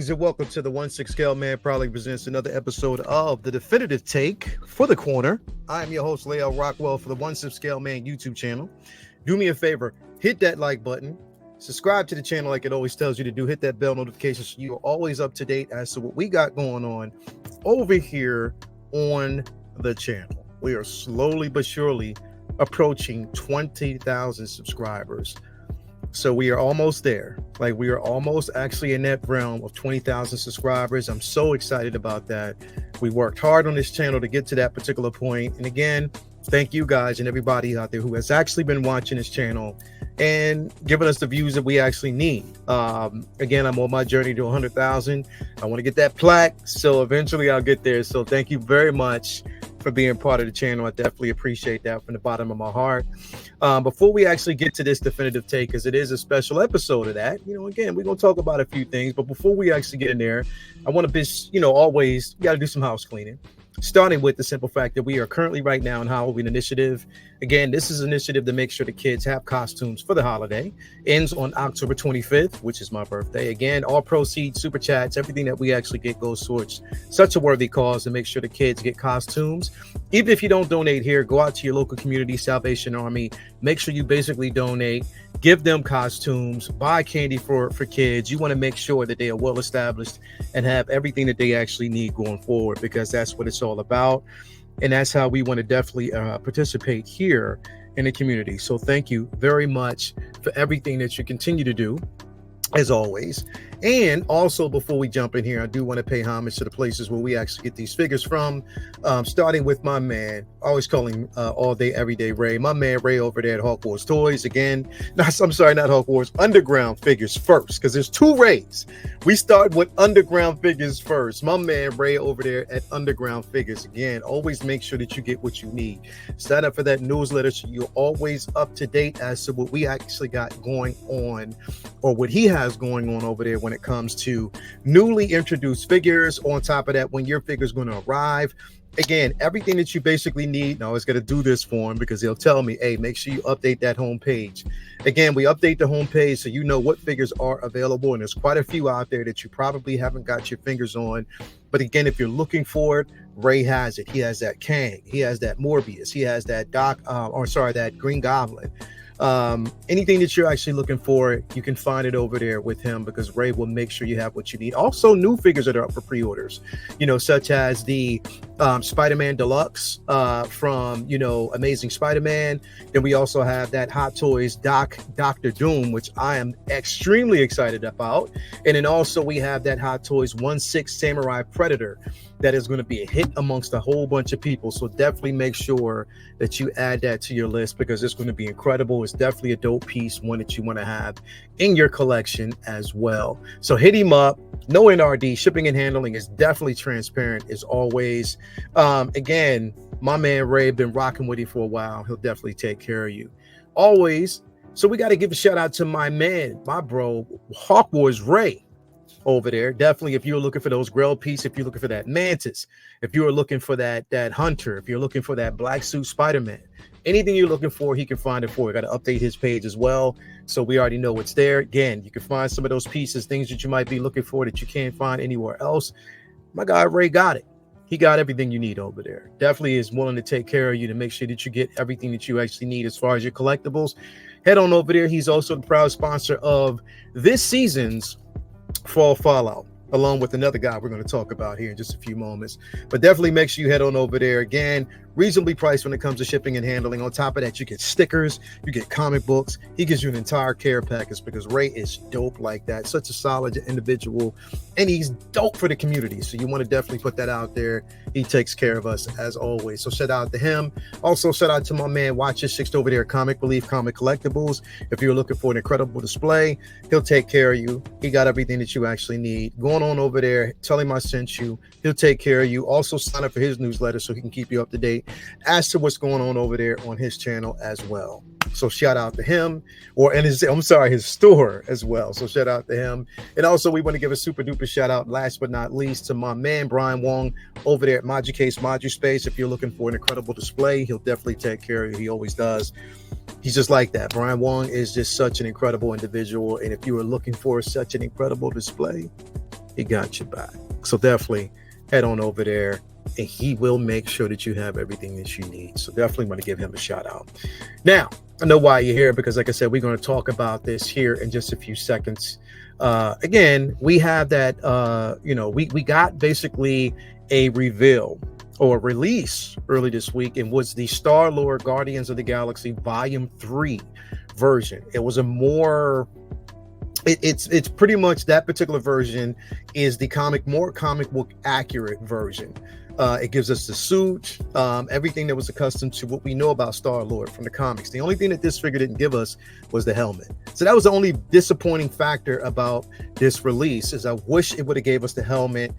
Greetings and welcome to the 1/6 Scale Man proudly presents another episode of the Definitive Take for the Corner. I am your host, Lael Rockwell, for the 1/6 Scale Man YouTube channel. Do me a favor, hit that like button, subscribe to the channel like it always tells you to do, hit that bell notification so you're always up to date as to what we got going on over here on the channel. We are slowly but surely approaching 20,000 subscribers. So we are almost there. Like, we are almost actually in that realm of 20,000 subscribers. I'm so excited about that. We worked hard on this channel to get to that particular point. And again, thank you guys and everybody out there who has actually been watching this channel and giving us the views that we actually need. Again, I'm on my journey to 100,000. I want to get that plaque. So eventually I'll get there. So thank you very much for being part of the channel. I definitely appreciate that from the bottom of my heart. Before we actually get to this definitive take, because it is a special episode of that, again, we're going to talk about a few things. But before we actually get in there, I want to be, always, we got to do some house cleaning. Starting with the simple fact that we are currently right now in Halloween initiative. Again, this is an initiative to make sure the kids have costumes for the holiday. Ends on October 25th, which is my birthday. Again, all proceeds, super chats, everything that we actually get goes towards such a worthy cause to make sure the kids get costumes. Even if you don't donate here, go out to your local community Salvation Army. Make sure you basically donate. Give them costumes, buy candy for kids. You want to make sure that they are well established and have everything that they actually need going forward, because that's what it's all about. And that's how we want to definitely participate here in the community. So thank you very much for everything that you continue to do, as always. And also, before we jump in here, I do want to pay homage to the places where we actually get these figures from, starting with my man, I always call him all day, every day Ray. My man Ray over there at Hawk Wars Toys. Again, I'm sorry, not Hawk Wars, Underground Figures first, because there's two Rays. We start with Underground Figures first. My man Ray over there at Underground Figures. Again, always make sure that you get what you need. Sign up for that newsletter so you're always up to date as to what we actually got going on, or what he has going on over there when it comes to newly introduced figures. On top of that, when your figure is going to arrive, again, everything that you basically need. Now, I was going to do this for him because he'll tell me, hey, make sure you update that homepage. Again, we update the homepage so you know what figures are available, and there's quite a few out there that you probably haven't got your fingers on. But again, if you're looking for it, Ray has it. He has that Kang, he has that Morbius, he has that that Green Goblin. Anything that you're actually looking for, you can find it over there with him, because Ray will make sure you have what you need. Also, new figures that are up for pre-orders, such as the Spider-Man Deluxe from Amazing Spider-Man. Then we also have that Hot Toys Dr. Doom, which I am extremely excited about. And then also we have that Hot Toys 1/6 Samurai Predator that is going to be a hit amongst a whole bunch of people. So definitely make sure that you add that to your list, because it's going to be incredible. It's definitely a dope piece, one that you want to have in your collection as well. So hit him up. No NRD. Shipping and handling is definitely transparent as always. Again, my man Ray, been rocking with you for a while. He'll definitely take care of you always. So we got to give a shout out to my man, my bro, Hawk Wars Ray over there. Definitely, if you're looking for those Grail piece, if you're looking for that Mantis, if you're looking for that Hunter, if you're looking for that black suit Spider-Man, anything you're looking for, he can find it for you. Got to update his page as well, so we already know it's there. Again, you can find some of those pieces, things that you might be looking for that you can't find anywhere else. My guy Ray got it. He got everything you need over there. Definitely is willing to take care of you to make sure that you get everything that you actually need as far as your collectibles. Head on over there. He's also the proud sponsor of this season's Fall Fallout, along with another guy we're going to talk about here in just a few moments. But definitely make sure you head on over there. Again, reasonably priced when it comes to shipping and handling. On top of that, you get stickers, you get comic books. He gives you an entire care package, because Ray is dope like that. Such a solid individual, and he's dope for the community. So you want to definitely put that out there. He takes care of us as always. So shout out to him. Also shout out to my man Watch Your Six over there at Comic Belief Comic Collectibles. If you're looking for an incredible display, he'll take care of you. He got everything that you actually need. Going on over there, tell him I sent you. He'll take care of you. Also sign up for his newsletter so he can keep you up to date as to what's going on over there on his channel as well. So shout out to him, his store as well. So shout out to him. And also we want to give a super duper shout out, last but not least, to my man Brian Wong over there at ModuCase Modu Space. If you're looking for an incredible display, he'll definitely take care of you. He always does. He's just like that. Brian Wong is just such an incredible individual. And if you are looking for such an incredible display, he got your back. So definitely head on over there, and he will make sure that you have everything that you need. So definitely want to give him a shout out. Now, I know why you're here, because like I said, we're going to talk about this here in just a few seconds. Again, we have that, we got basically a reveal or release early this week, and was the Star-Lord Guardians of the Galaxy Volume 3 version. It was a more, it's pretty much that particular version is the more comic book accurate version. It gives us the suit, everything that was accustomed to what we know about Star-Lord from the comics. The only thing that this figure didn't give us was the helmet. So that was the only disappointing factor about this release, is I wish it would have gave us the helmet.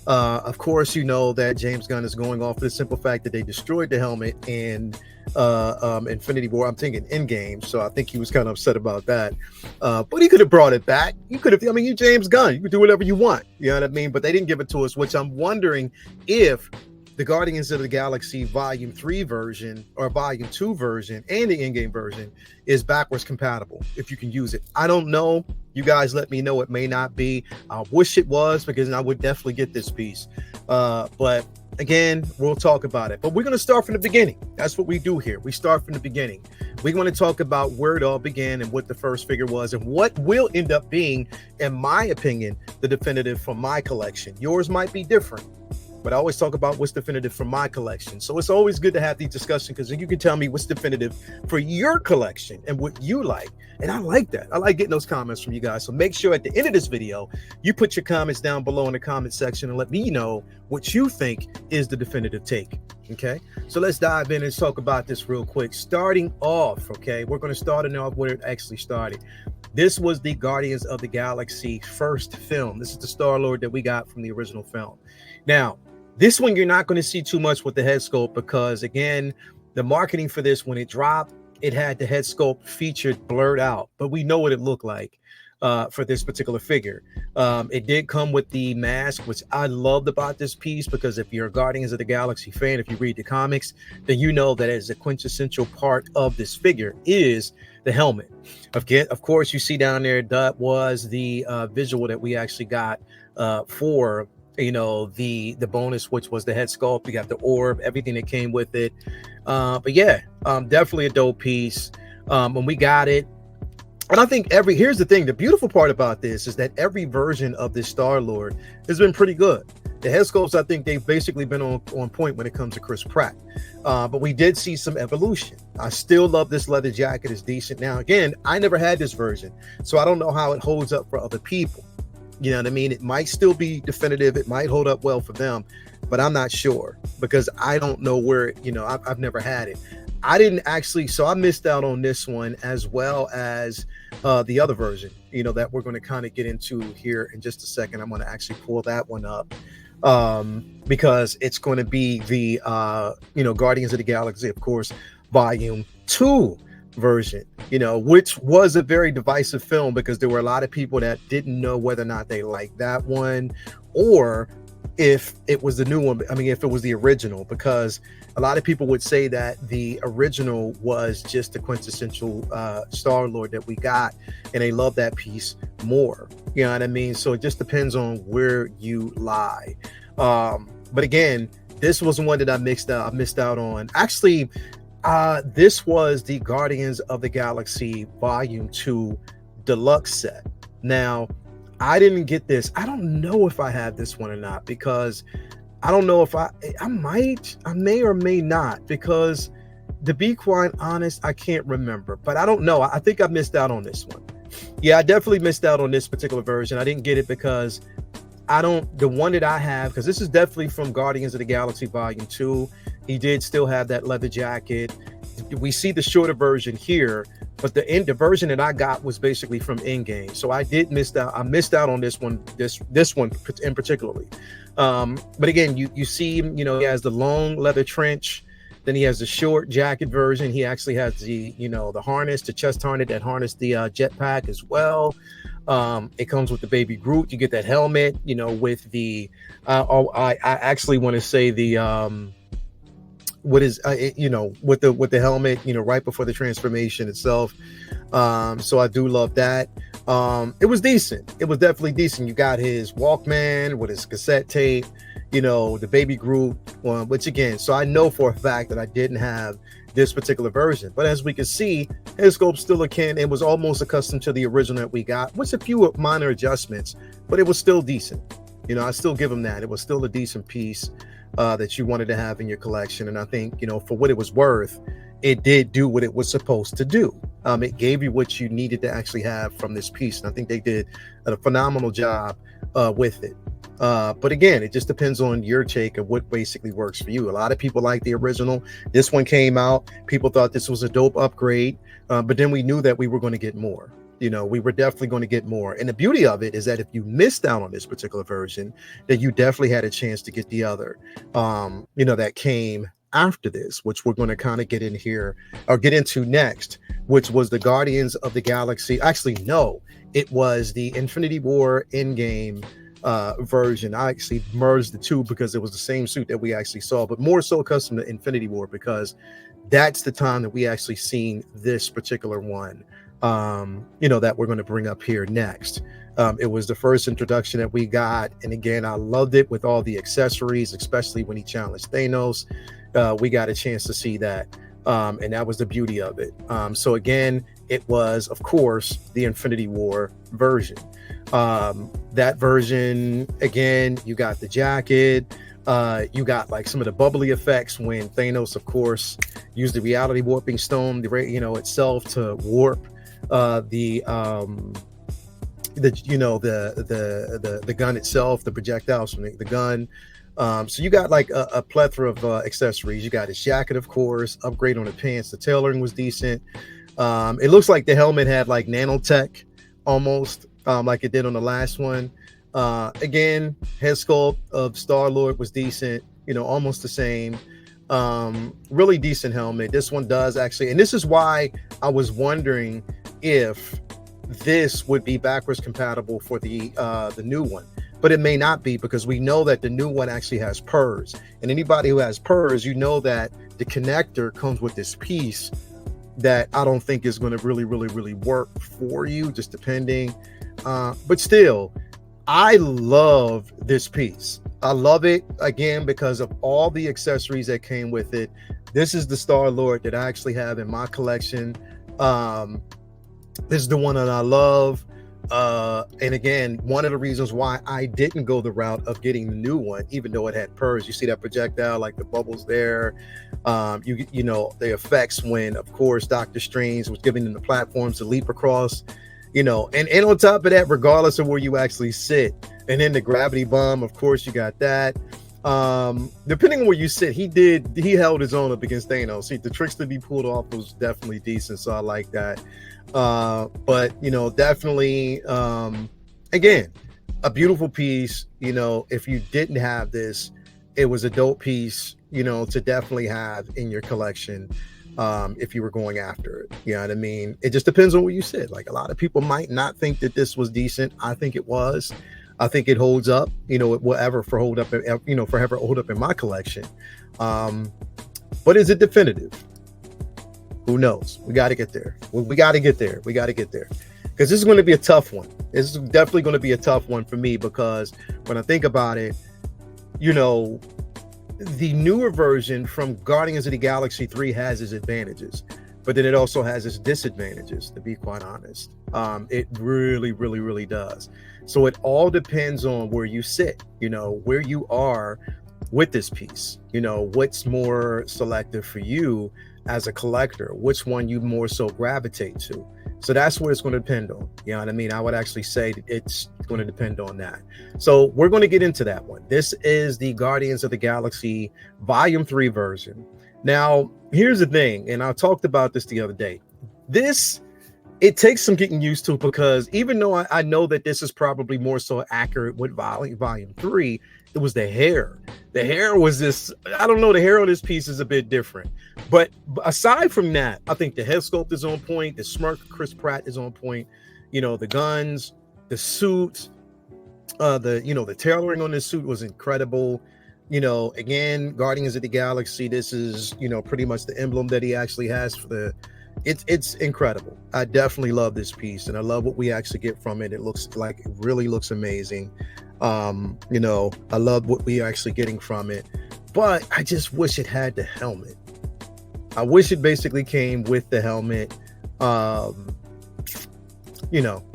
Of course, you know that James Gunn is going off for the simple fact that they destroyed the helmet in Infinity War. I'm thinking Endgame, so I think he was kind of upset about that. But he could have brought it back. You could have, I mean, you James Gunn, you could do whatever you want. You know what I mean? But they didn't give it to us, which I'm wondering if the Guardians of the Galaxy Volume 3 version or Volume 2 version and the Endgame version is backwards compatible, if you can use it. I don't know. You guys let me know. It may not be. I wish it was, because I would definitely get this piece. But again, we'll talk about it. But we're going to start from the beginning. That's what we do here. We start from the beginning. We're going to talk about where it all began and what the first figure was and what will end up being, in my opinion, the definitive from my collection. Yours might be different, but I always talk about what's definitive from my collection. So it's always good to have these discussions, because then you can tell me what's definitive for your collection and what you like. And I like that. I like getting those comments from you guys. So make sure at the end of this video, you put your comments down below in the comment section and let me know what you think is the definitive take. Okay, so let's dive in and talk about this real quick. Starting off, okay, we're going to start off where it actually started. This was the Guardians of the Galaxy first film. This is the Star-Lord that we got from the original film. Now, this one, you're not going to see too much with the head sculpt, because again, the marketing for this, when it dropped, it had the head sculpt featured blurred out, but we know what it looked like for this particular figure. It did come with the mask, which I loved about this piece, because if you're a Guardians of the Galaxy fan, if you read the comics, then you know that as a quintessential part of this figure is the helmet. Of course, you see down there, that was the visual that we actually got for the bonus, which was the head sculpt. We got the orb, everything that came with it. But yeah, definitely a dope piece. When we got it, and I think here's the thing, the beautiful part about this is that every version of this Star-Lord has been pretty good. The head sculpts, I think they've basically been on point when it comes to Chris Pratt. But we did see some evolution. I still love this leather jacket. It's decent. Now, again, I never had this version, so I don't know how it holds up for other people. You know what I mean? It might still be definitive. It might hold up well for them, but I'm not sure, because I don't know where, I've never had it. I didn't actually, so I missed out on this one, as well as the other version, that we're going to kind of get into here in just a second. I'm going to actually pull that one up because it's going to be the, Guardians of the Galaxy, of course, Volume 2 version, which was a very divisive film, because there were a lot of people that didn't know whether or not they liked that one, or if it was the new one. I mean, if it was the original, because a lot of people would say that the original was just the quintessential Star-Lord that we got, and they love that piece more. You know what I mean? So it just depends on where you lie. But again, this was one that I missed out on. Actually, this was the Guardians of the Galaxy Volume 2 Deluxe set. Now, I didn't get this. I don't know if I have this one or not, because I don't know if I may or may not, because to be quite honest, I can't remember, but I don't know. I think I missed out on this one. Yeah, I definitely missed out on this particular version. I didn't get it because the one that I have, because this is definitely from Guardians of the Galaxy Volume 2. He did still have that leather jacket. We see the shorter version here, but the version that I got was basically from Endgame. So I did miss out. I missed out on this one, this one in particularly. But again, you see him, he has the long leather trench. Then he has the short jacket version. He actually has the, the harness, the chest harness that harness the jetpack as well. It comes with the baby Groot. You get that helmet, with the, I actually want to say the what is with the helmet, right before the transformation itself. So I do love that. It was decent. It was definitely decent. You got his Walkman with his cassette tape, the Baby Groot one, which again, so I know for a fact that I didn't have this particular version. But as we can see, his scope still akin. It was almost accustomed to the original that we got, with a few minor adjustments, but it was still decent. I still give him that. It was still a decent piece that you wanted to have in your collection. And I think, for what it was worth, it did do what it was supposed to do. It gave you what you needed to actually have from this piece. And I think they did a phenomenal job with it. But again, it just depends on your take of what basically works for you. A lot of people like the original. This one came out. People thought this was a dope upgrade. But then we knew that we were going to get more. We were definitely going to get more. And the beauty of it is that if you missed out on this particular version, that you definitely had a chance to get the other, that came after this, which we're going to kind of get in here or get into next, which was the Guardians of the Galaxy. Actually, no, it was the Infinity War Endgame version. I actually merged the two because it was the same suit that we actually saw, but more so custom to Infinity War, because that's the time that we actually seen this particular one, that we're going to bring up here next. It was the first introduction that we got. And again, I loved it with all the accessories, especially when he challenged Thanos. We got a chance to see that. And that was the beauty of it. So again, it was, of course, the Infinity War version. That version, again, you got the jacket. You got like some of the bubbly effects when Thanos, of course, used the reality warping stone, itself to warp the gun itself, the projectiles from the gun. So you got like a plethora of accessories. You got his jacket, of course, upgrade on the pants. The tailoring was decent. It looks like the helmet had like nanotech almost, like it did on the last one. Again, head sculpt of Star-Lord was decent, almost the same. Really decent helmet. This one does actually, and this is why I was wondering if this would be backwards compatible for the new one. But it may not be, because we know that the new one actually has PERS. And anybody who has PERS, that the connector comes with this piece that I don't think is going to really work for you, just depending. But still, I love this piece. I love it, again, because of all the accessories that came with it. This is the Star-Lord that I actually have in my collection. This is the one that I love. And again, one of the reasons why I didn't go the route of getting the new one, even though it had PERS. You see that projectile, like the bubbles there. The effects when, of course, Doctor Strange was giving them the platforms to leap across. And on top of that, regardless of where you actually sit, and then the gravity bomb, of course, you got that. Depending on where you sit, he held his own up against Thanos. The tricks that he pulled off was definitely decent, so I like that. But definitely, again, a beautiful piece. If you didn't have this, it was a dope piece, to definitely have in your collection. If you were going after it, you know what I mean? It just depends on where you sit. Like, a lot of people might not think that this was decent. I think it was. I think it holds up, it will ever hold up in my collection. But is it definitive? Who knows? We got to get there. We got to get there. Because this is going to be a tough one. This is definitely going to be a tough one for me, because when I think about it, the newer version from Guardians of the Galaxy 3 has its advantages, but then it also has its disadvantages, to be quite honest. It really does. So it all depends on where you sit, where you are with this piece, what's more selective for you as a collector, which one you more so gravitate to. So that's what it's going to depend on. You know what I mean? I would actually say it's going to depend on that. So we're going to get into that one. This is the Guardians of the Galaxy Volume 3 version. Now, here's the thing, and I talked about this the other day. It takes some getting used to, because even though I know that this is probably more so accurate with volume 3, it was the hair. The hair was this, I don't know, the hair on this piece is a bit different. But aside from that, I think the head sculpt is on point. The smirk of Chris Pratt is on point. The guns, the suit, the tailoring on this suit was incredible. Again, Guardians of the Galaxy, this is, pretty much the emblem that he actually has for the it's incredible. I definitely love this piece, and I love what we actually get from it. It looks like it really looks amazing. I love what we are actually getting from it, but I just wish it had the helmet. I wish it basically came with the helmet. Um, you know,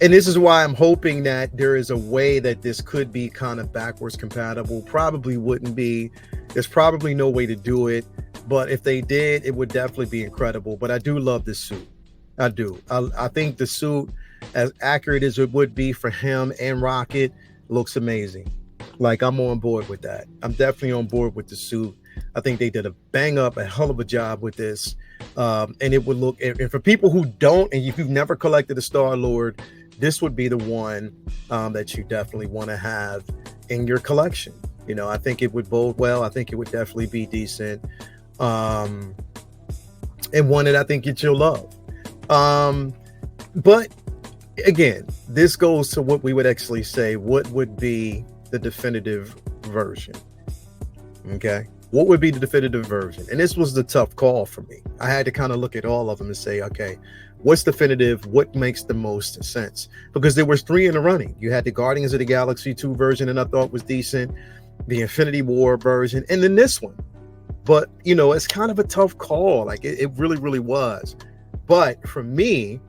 and this is why I'm hoping that there is a way that this could be kind of backwards compatible. Probably wouldn't be. There's probably no way to do it, but if they did, it would definitely be incredible. But I do love this suit. I do. I think the suit, as accurate as it would be for him and Rocket, looks amazing. Like, I'm on board with that. I'm definitely on board with the suit. I think they did a hell of a job with this. And it would look, and for people who don't, and if you've never collected a Star Lord, this would be the one that you definitely want to have in your collection. I think it would bode well. I think it would definitely be decent. And one that I think that you'll love. But again, this goes to what we would actually say, what would be the definitive version? Okay. What would be the definitive version? And this was the tough call for me. I had to kind of look at all of them and say, okay, what's definitive? What makes the most sense? Because there was 3 in the running. You had the Guardians of the Galaxy 2 version, and I thought was decent, the Infinity War version, and then this one. But, it's kind of a tough call. Like, it really, really was. But for me,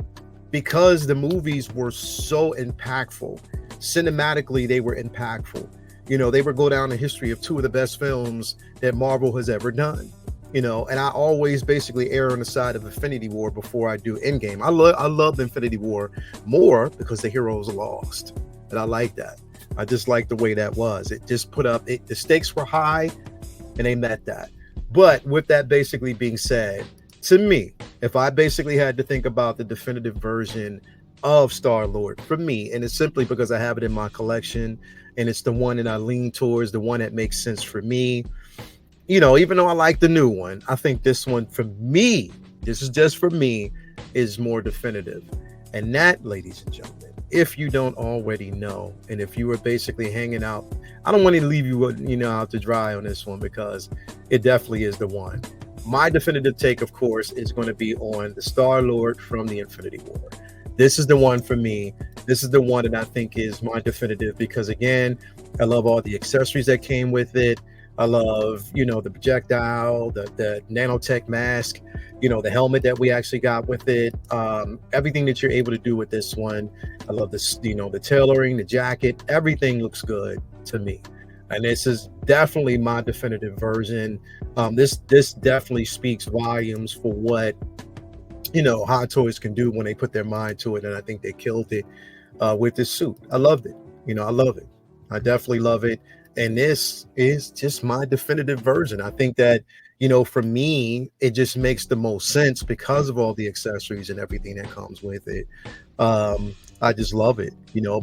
because the movies were so impactful, cinematically, they were impactful. They would go down in history of 2 of the best films that Marvel has ever done. And I always basically err on the side of Infinity War before I do Endgame. I love Infinity War more because the heroes lost, and I like that. I just like the way that was. It just put up the stakes were high, and they met that. But with that basically being said, to me, if I basically had to think about the definitive version of Star-Lord for me, and it's simply because I have it in my collection, and it's the one that I lean towards, the one that makes sense for me. Even though I like the new one, I think this one for me, this is just for me, is more definitive. And that, ladies and gentlemen, if you don't already know, and if you were basically hanging out, I don't want to leave you, out to dry on this one, because it definitely is the one. My definitive take, of course, is going to be on the Star-Lord from the Infinity War. This is the one for me. This is the one that I think is my definitive, because again, I love all the accessories that came with it. I love, the projectile, the nanotech mask, the helmet that we actually got with it. Everything that you're able to do with this one. I love this, the tailoring, the jacket, everything looks good to me. And this is definitely my definitive version. This definitely speaks volumes for what, Hot Toys can do when they put their mind to it. And I think they killed it with this suit. I loved it. I love it. I definitely love it. And this is just my definitive version. I think that, for me, it just makes the most sense because of all the accessories and everything that comes with it. I just love it,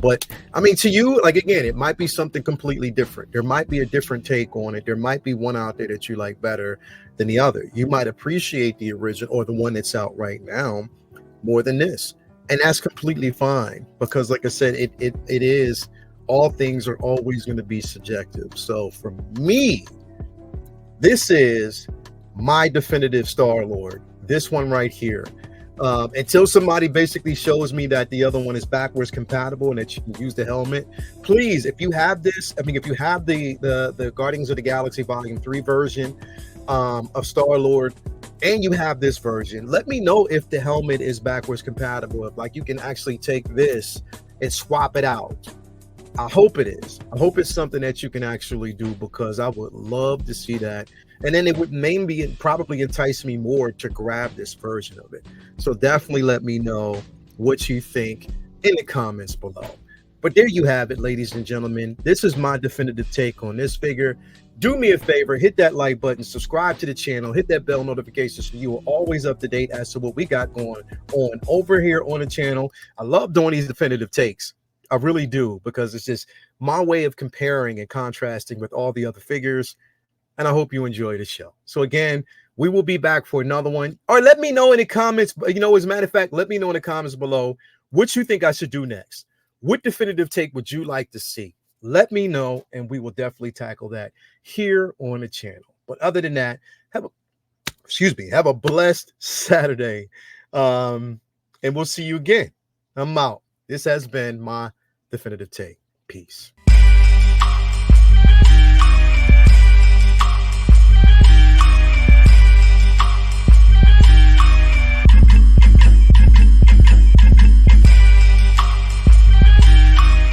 but I mean, to you, like, again, it might be something completely different. There might be a different take on it. There might be one out there that you like better than the other. You might appreciate the original or the one that's out right now more than this. And that's completely fine, because like I said, it is, all things are always going to be subjective. So for me, this is my definitive Star-Lord. This one right here. Until somebody basically shows me that the other one is backwards compatible and that you can use the helmet, please, if you have this, if you have the Guardians of the Galaxy Volume 3 version of Star-Lord, and you have this version, let me know if the helmet is backwards compatible. If, like, you can actually take this and swap it out. I hope it is. I hope it's something that you can actually do, because I would love to see that. And then it would probably entice me more to grab this version of it. So definitely let me know what you think in the comments below. But there you have it, ladies and gentlemen. This is my definitive take on this figure. Do me a favor, hit that like button, subscribe to the channel, hit that bell notification so you are always up to date as to what we got going on over here on the channel. I love doing these definitive takes. I really do, because it's just my way of comparing and contrasting with all the other figures. And I hope you enjoy the show. So again, we will be back for another one. Or let me know in the comments, as a matter of fact, let me know in the comments below what you think I should do next. What definitive take would you like to see? let me know, and we will definitely tackle that here on the channel. But other than that, have a blessed Saturday. And we'll see you again. I'm out. This has been my definitive take. Peace.